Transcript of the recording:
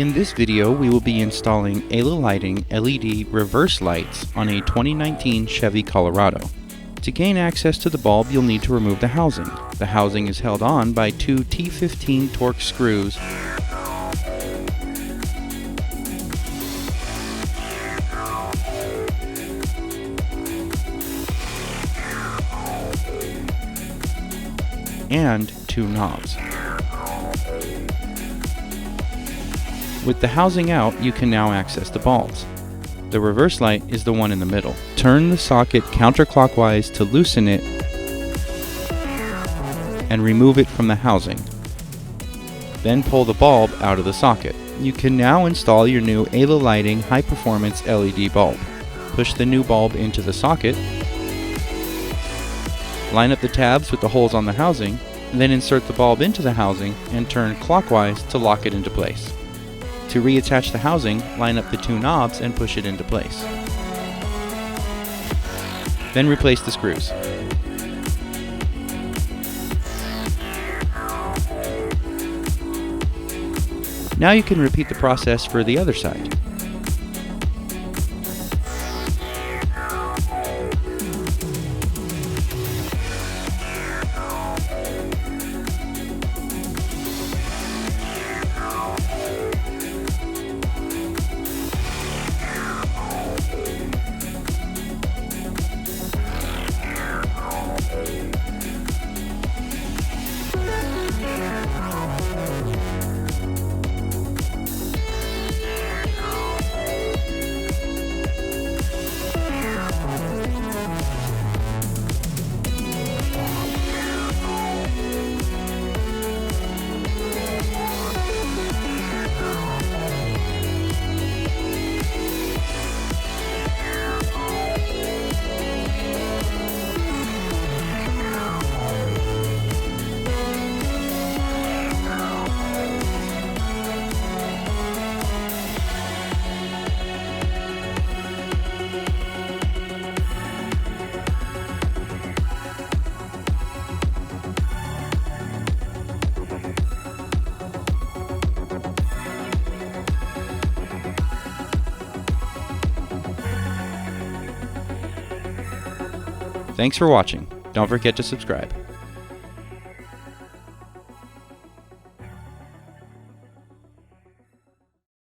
In this video, we will be installing ALA Lighting LED reverse lights on a 2019 Chevy Colorado. To gain access to the bulb, you'll need to remove the housing. The housing is held on by two T15 torque screws and two knobs. With the housing out, you can now access the bulbs. The reverse light is the one in the middle. Turn the socket counterclockwise to loosen it and remove it from the housing. Then pull the bulb out of the socket. You can now install your new ALA Lighting high performance LED bulb. Push the new bulb into the socket, line up the tabs with the holes on the housing, then insert the bulb into the housing and turn clockwise to lock it into place. To reattach the housing, line up the two knobs and push it into place. Then replace the screws. Now you can repeat the process for the other side. Thanks for watching. Don't forget to subscribe.